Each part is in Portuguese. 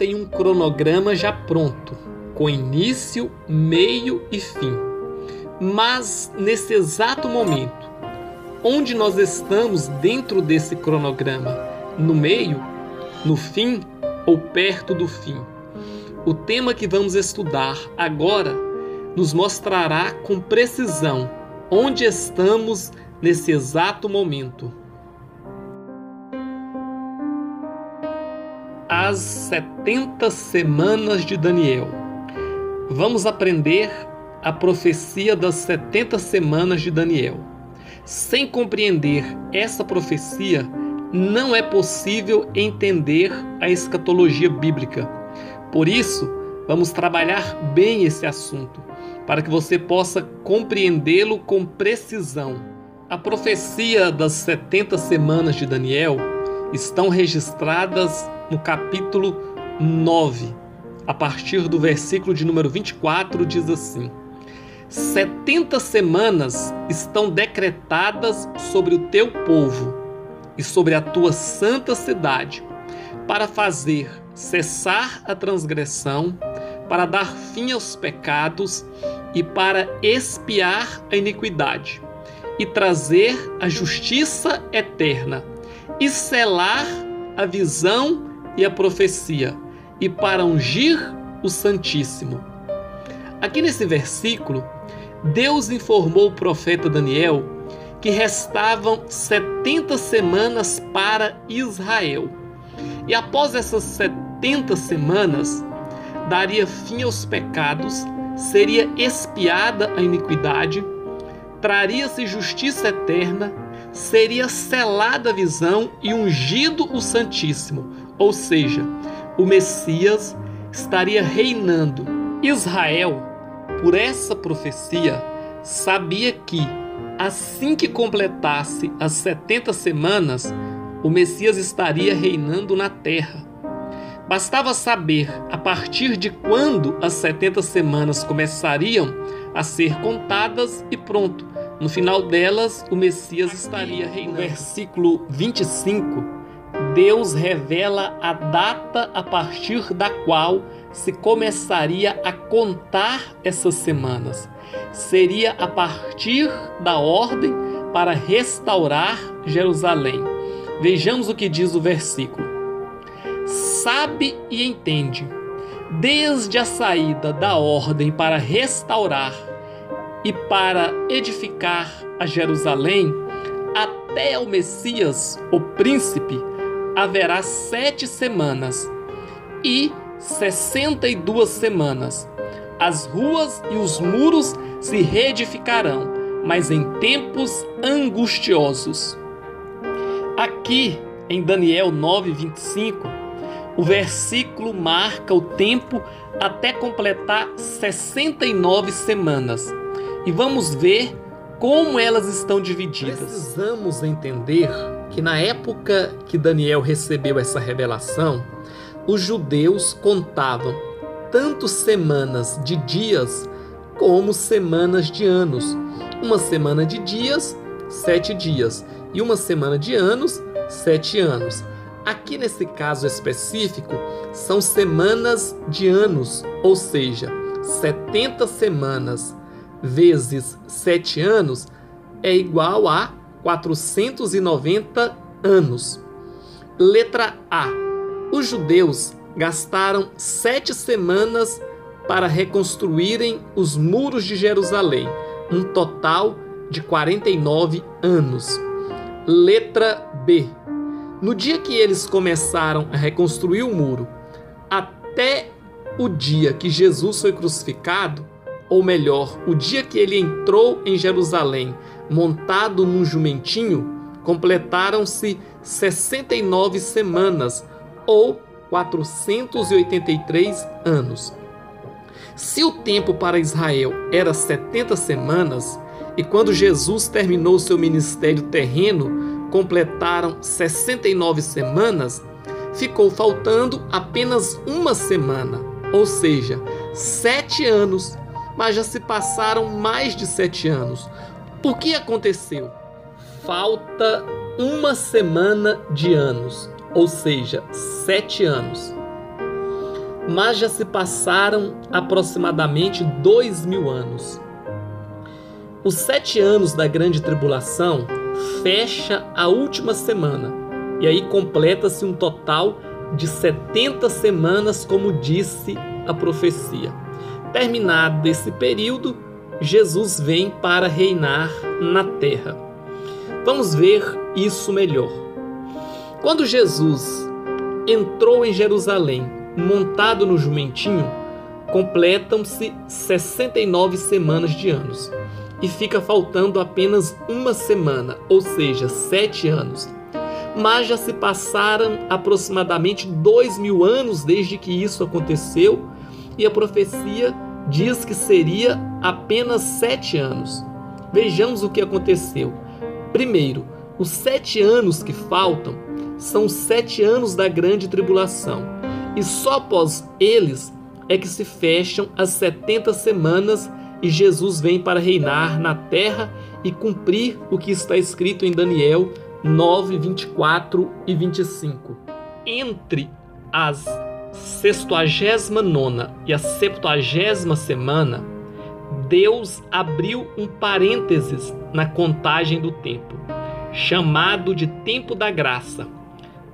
tem um cronograma já pronto, com início, meio e fim. Mas nesse exato momento, onde nós estamos dentro desse cronograma? No meio, no fim ou perto do fim? O tema que vamos estudar agora nos mostrará com precisão onde estamos nesse exato momento. As 70 semanas de Daniel. Vamos aprender a profecia das 70 semanas de Daniel. Sem compreender essa profecia, não é possível entender a escatologia bíblica. Por isso, vamos trabalhar bem esse assunto, para que você possa compreendê-lo com precisão. A profecia das 70 semanas de Daniel estão registradas no capítulo 9. A partir do versículo de número 24, diz assim: 70 semanas estão decretadas sobre o teu povo e sobre a tua santa cidade, para fazer cessar a transgressão, para dar fim aos pecados e para expiar a iniquidade, e trazer a justiça eterna, e selar a visão e a profecia, e para ungir o Santíssimo. Aqui nesse versículo, Deus informou o profeta Daniel que restavam 70 semanas para Israel. E após essas 70 semanas, daria fim aos pecados, seria expiada a iniquidade, traria-se justiça eterna, seria selada a visão e ungido o Santíssimo, ou seja, o Messias estaria reinando. Israel, por essa profecia, sabia que, assim que completasse as 70 semanas, o Messias estaria reinando na terra. Bastava saber a partir de quando as 70 semanas começariam a ser contadas e pronto. No final delas, o Messias estaria reinando. No versículo 25, Deus revela a data a partir da qual se começaria a contar essas semanas. Seria a partir da ordem para restaurar Jerusalém. Vejamos o que diz o versículo. Sabe e entende, desde a saída da ordem para restaurar e para edificar a Jerusalém, até ao Messias, o príncipe, haverá 7 semanas e 62 semanas. As ruas e os muros se reedificarão, mas em tempos angustiosos. Aqui, em Daniel 9:25, o versículo marca o tempo até completar 69 semanas. E vamos ver como elas estão divididas. Precisamos entender que na época que Daniel recebeu essa revelação, os judeus contavam tanto semanas de dias como semanas de anos. Uma semana de dias, 7 dias, e uma semana de anos, 7 anos. Aqui nesse caso específico, são semanas de anos, ou seja, 70 semanas vezes 7 anos é igual a 490 anos. Letra A. Os judeus gastaram 7 semanas para reconstruírem os muros de Jerusalém, um total de 49 anos. Letra B. No dia que eles começaram a reconstruir o muro, até o dia que Jesus foi crucificado, ou melhor, o dia que ele entrou em Jerusalém montado num jumentinho, completaram-se 69 semanas, ou 483 anos. Se o tempo para Israel era 70 semanas, e quando Jesus terminou seu ministério terreno, completaram 69 semanas, ficou faltando apenas uma semana, ou seja, 7 anos, mas já se passaram mais de 7 anos. O que aconteceu? Falta uma semana de anos, ou seja, 7 anos. mas já se passaram aproximadamente 2000 anos. Os 7 anos da grande tribulação fecha a última semana, e aí completa-se um total de 70 semanas, como disse a profecia. Terminado esse período, Jesus vem para reinar na terra. Vamos ver isso melhor. Quando Jesus entrou em Jerusalém, montado no jumentinho, completam-se 69 semanas de anos. E fica faltando apenas uma semana, ou seja, 7 anos. Mas já se passaram aproximadamente 2000 anos desde que isso aconteceu, e a profecia diz que seria apenas 7 anos. Vejamos o que aconteceu. Primeiro, os 7 anos que faltam são 7 anos da grande tribulação, e só após eles é que se fecham as 70 semanas e Jesus vem para reinar na terra e cumprir o que está escrito em Daniel 9, 24 e 25. Entre as 69ª e a 70ª semana, Deus abriu um parênteses na contagem do tempo, chamado de Tempo da Graça.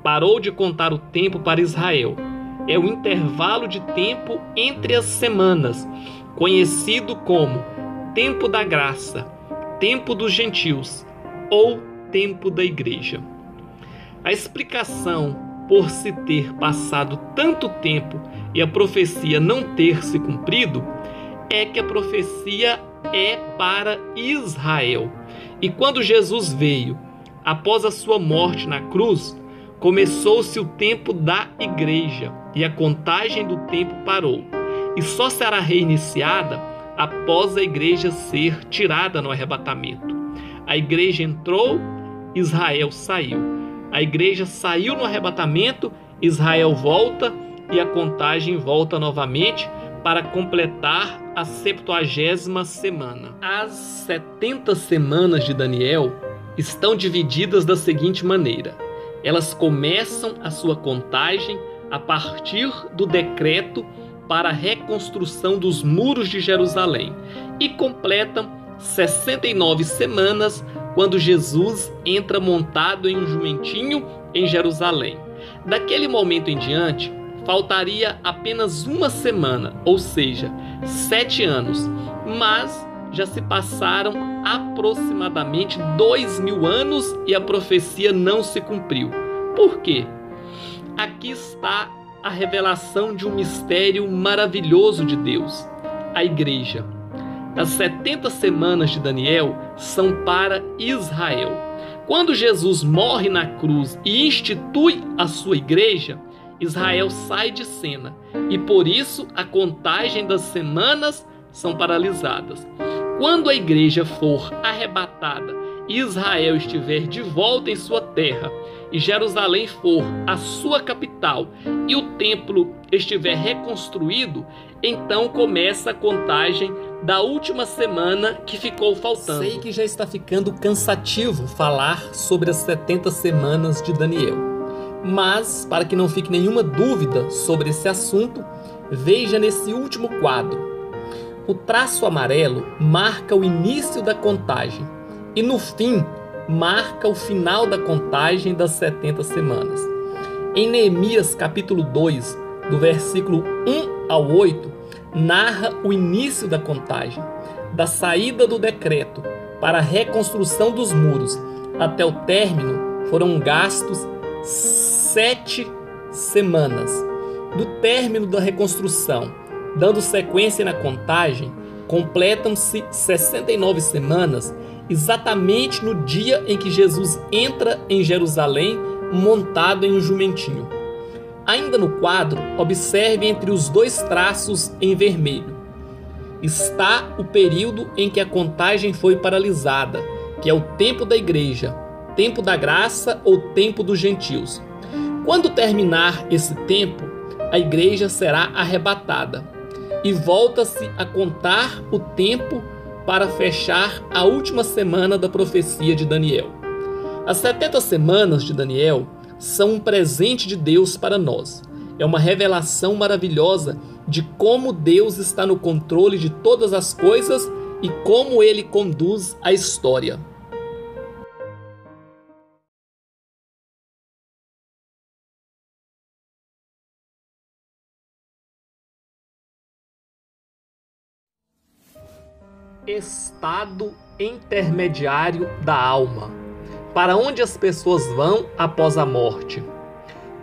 Parou de contar o tempo para Israel. É o intervalo de tempo entre as semanas, conhecido como Tempo da Graça, Tempo dos Gentios ou Tempo da Igreja. A explicação por se ter passado tanto tempo e a profecia não ter se cumprido é que a profecia é para Israel. E quando Jesus veio, após a sua morte na cruz, começou-se o tempo da igreja e a contagem do tempo parou. E só será reiniciada após a igreja ser tirada no arrebatamento. A igreja entrou, Israel saiu. A igreja saiu no arrebatamento, Israel volta e a contagem volta novamente para completar a 70ª semana. As 70 semanas de Daniel estão divididas da seguinte maneira. Elas começam a sua contagem a partir do decreto para a reconstrução dos muros de Jerusalém e completam 69 semanas quando Jesus entra montado em um jumentinho em Jerusalém. Daquele momento em diante, faltaria apenas uma semana, ou seja, 7 anos, mas já se passaram aproximadamente 2000 anos e a profecia não se cumpriu. Por quê? Aqui está a revelação de um mistério maravilhoso de Deus, a igreja. As 70 semanas de Daniel são para Israel. Quando Jesus morre na cruz e institui a sua igreja, Israel sai de cena e por isso a contagem das semanas são paralisadas. Quando a igreja for arrebatada e Israel estiver de volta em sua terra e Jerusalém for a sua capital e o templo estiver reconstruído, então começa a contagem da última semana que ficou faltando. Sei que já está ficando cansativo falar sobre as 70 semanas de Daniel, mas para que não fique nenhuma dúvida sobre esse assunto, veja nesse último quadro. O traço amarelo marca o início da contagem e no fim marca o final da contagem das 70 semanas. Em Neemias capítulo 2, do versículo 1 ao 8, narra o início da contagem, da saída do decreto para a reconstrução dos muros até o término foram gastos 7 semanas. Do término da reconstrução, dando sequência na contagem, completam-se 69 semanas, exatamente no dia em que Jesus entra em Jerusalém montado em um jumentinho. Ainda no quadro, observe entre os dois traços em vermelho. Está o período em que a contagem foi paralisada, que é o tempo da igreja, tempo da graça ou tempo dos gentios. Quando terminar esse tempo, a igreja será arrebatada e volta-se a contar o tempo para fechar a última semana da profecia de Daniel. As 70 semanas de Daniel são um presente de Deus para nós É uma revelação maravilhosa de como Deus está no controle de todas as coisas e como Ele conduz a história. Estado intermediário da alma. Para onde as pessoas vão após a morte?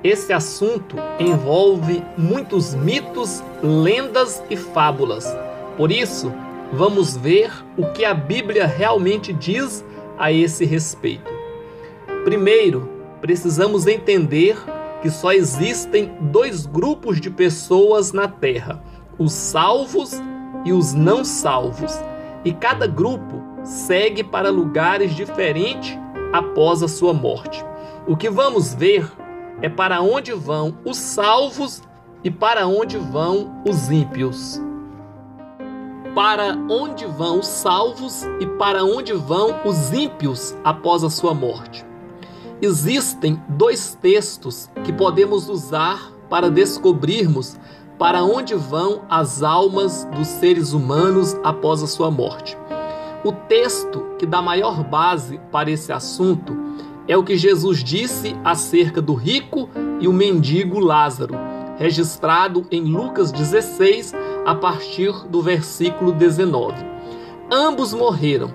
Esse assunto envolve muitos mitos, lendas e fábulas. Por isso, vamos ver o que a Bíblia realmente diz a esse respeito. Primeiro, precisamos entender que só existem dois grupos de pessoas na Terra: os salvos e os não salvos. E cada grupo segue para lugares diferentes após a sua morte. O que vamos ver é para onde vão os salvos e para onde vão os ímpios. Para onde vão os salvos e para onde vão os ímpios após a sua morte? Existem dois textos que podemos usar para descobrirmos para onde vão as almas dos seres humanos após a sua morte. O texto que dá maior base para esse assunto é o que Jesus disse acerca do rico e o mendigo Lázaro, registrado em Lucas 16, a partir do versículo 19. Ambos morreram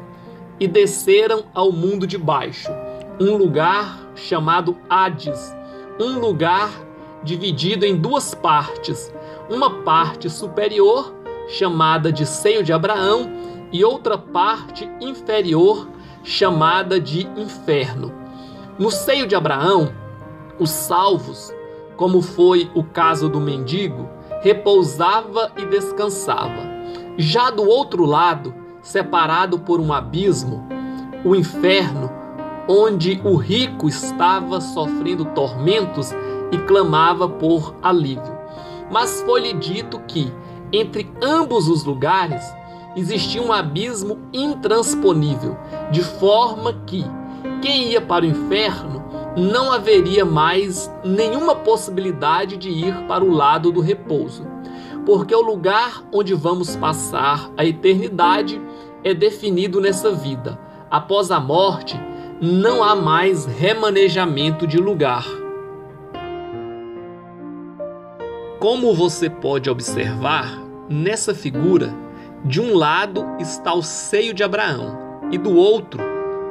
e desceram ao mundo de baixo, um lugar chamado Hades, um lugar dividido em duas partes, uma parte superior, chamada de seio de Abraão, e outra parte inferior, chamada de inferno. No seio de Abraão, os salvos, como foi o caso do mendigo, repousava e descansava. Já do outro lado, separado por um abismo, o inferno, onde o rico estava sofrendo tormentos e clamava por alívio. Mas foi-lhe dito que, entre ambos os lugares, existia um abismo intransponível, de forma que quem ia para o inferno não haveria mais nenhuma possibilidade de ir para o lado do repouso, porque o lugar onde vamos passar a eternidade é definido nessa vida. Após a morte, não há mais remanejamento de lugar. Como você pode observar, nessa figura, de um lado está o seio de Abraão e do outro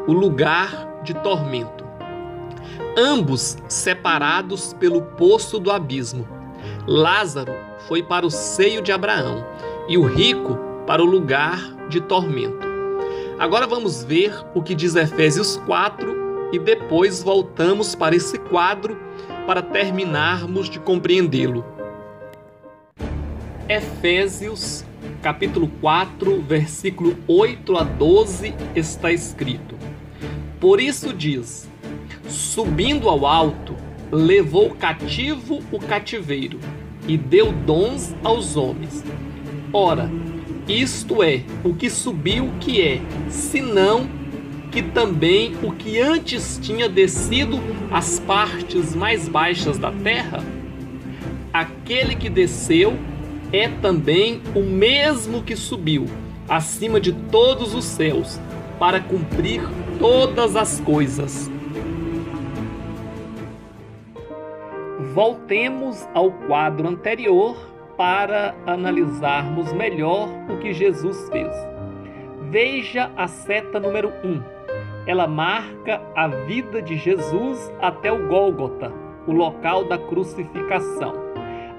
o lugar de tormento. Ambos separados pelo poço do abismo. Lázaro foi para o seio de Abraão e o rico para o lugar de tormento. Agora vamos ver o que diz Efésios 4 e depois voltamos para esse quadro para terminarmos de compreendê-lo. Efésios capítulo 4, versículo 8 a 12, está escrito: Por isso diz, subindo ao alto, levou cativo o cativeiro e deu dons aos homens. Ora, isto é o que subiu que é, senão que também o que antes tinha descido às partes mais baixas da terra? Aquele que desceu é também o mesmo que subiu acima de todos os céus, para cumprir todas as coisas. Voltemos ao quadro anterior para analisarmos melhor o que Jesus fez. Veja a seta número 1. Ela marca a vida de Jesus até o Gólgota, o local da crucificação.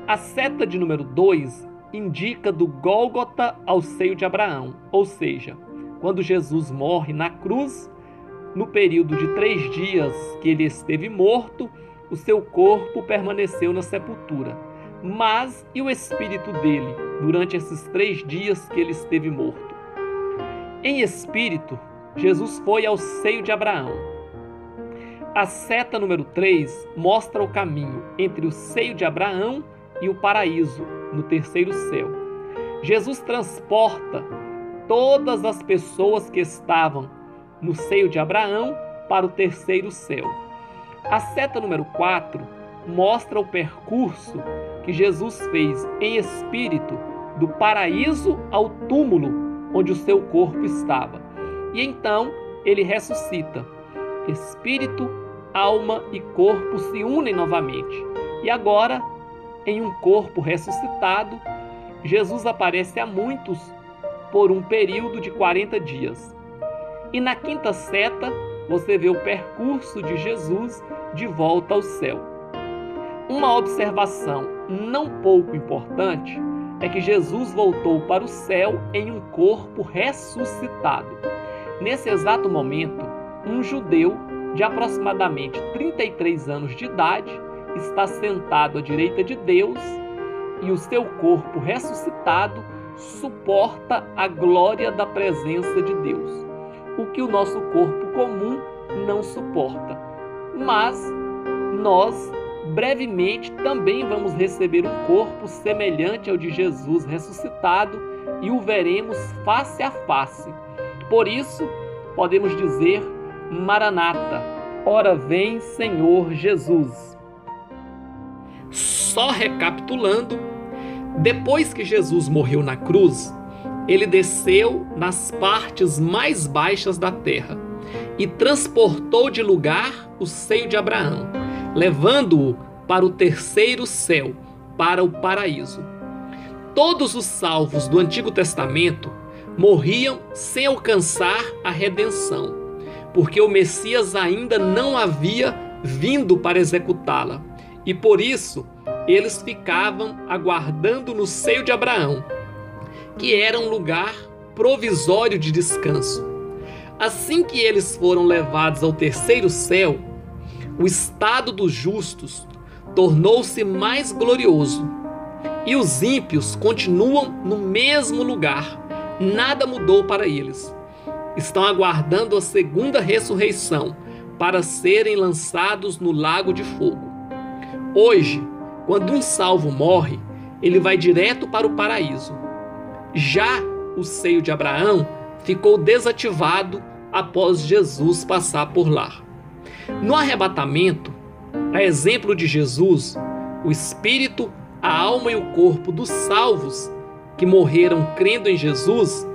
A seta de número 2 indica do Gólgota ao seio de Abraão, ou seja, quando Jesus morre na cruz, no período de 3 dias que ele esteve morto, o seu corpo permaneceu na sepultura. Mas e o espírito dele, durante esses 3 dias que ele esteve morto? Em espírito, Jesus foi ao seio de Abraão. A seta número 3 mostra o caminho entre o seio de Abraão e o paraíso, no terceiro céu. Jesus transporta todas as pessoas que estavam no seio de Abraão para o terceiro céu. A seta número 4 mostra o percurso que Jesus fez em espírito do paraíso ao túmulo onde o seu corpo estava. E então ele ressuscita. Espírito, alma e corpo se unem novamente. E agora, em um corpo ressuscitado, Jesus aparece a muitos por um período de 40 dias. E na quinta seta, você vê o percurso de Jesus de volta ao céu. Uma observação não pouco importante é que Jesus voltou para o céu em um corpo ressuscitado. Nesse exato momento, um judeu de aproximadamente 33 anos de idade está sentado à direita de Deus e o seu corpo ressuscitado suporta a glória da presença de Deus, o que o nosso corpo comum não suporta. Mas nós brevemente também vamos receber um corpo semelhante ao de Jesus ressuscitado e o veremos face a face. Por isso, podemos dizer: Maranata, ora vem, Senhor Jesus. Só recapitulando, depois que Jesus morreu na cruz, ele desceu nas partes mais baixas da terra e transportou de lugar o seio de Abraão, levando-o para o terceiro céu, para o paraíso. Todos os salvos do Antigo Testamento morriam sem alcançar a redenção, porque o Messias ainda não havia vindo para executá-la, e por isso eles ficavam aguardando no seio de Abraão, que era um lugar provisório de descanso. Assim que eles foram levados ao terceiro céu, o estado dos justos tornou-se mais glorioso, e os ímpios continuam no mesmo lugar. Nada mudou para eles. Estão aguardando a segunda ressurreição para serem lançados no lago de fogo. Hoje, quando um salvo morre, ele vai direto para o paraíso. Já o seio de Abraão ficou desativado após Jesus passar por lá. No arrebatamento, a exemplo de Jesus, o espírito, a alma e o corpo dos salvos que morreram crendo em Jesus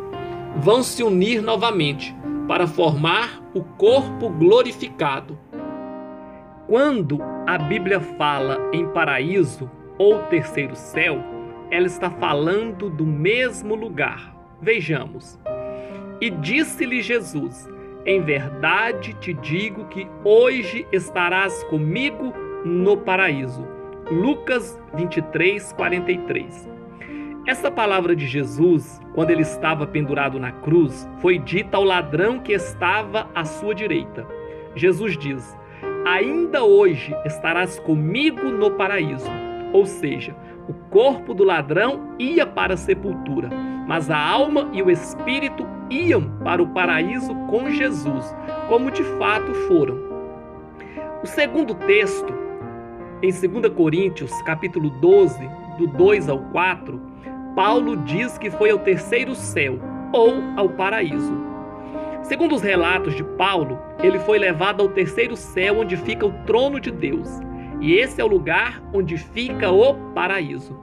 vão se unir novamente para formar o corpo glorificado. Quando a Bíblia fala em paraíso ou terceiro céu, ela está falando do mesmo lugar. Vejamos. E disse-lhe Jesus: em verdade te digo que hoje estarás comigo no paraíso. Lucas 23, 43. Essa palavra de Jesus, quando ele estava pendurado na cruz, foi dita ao ladrão que estava à sua direita. Jesus diz: ainda hoje estarás comigo no paraíso. Ou seja, o corpo do ladrão ia para a sepultura, mas a alma e o espírito iam para o paraíso com Jesus, como de fato foram. O segundo texto, em 2 Coríntios, capítulo 12, do 2 ao 4, Paulo diz que foi ao terceiro céu, ou ao paraíso. Segundo os relatos de Paulo, ele foi levado ao terceiro céu, onde fica o trono de Deus. E esse é o lugar onde fica o paraíso.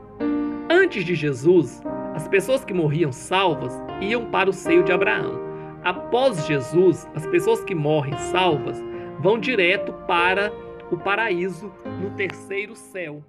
Antes de Jesus, as pessoas que morriam salvas iam para o seio de Abraão. Após Jesus, as pessoas que morrem salvas vão direto para o paraíso no terceiro céu.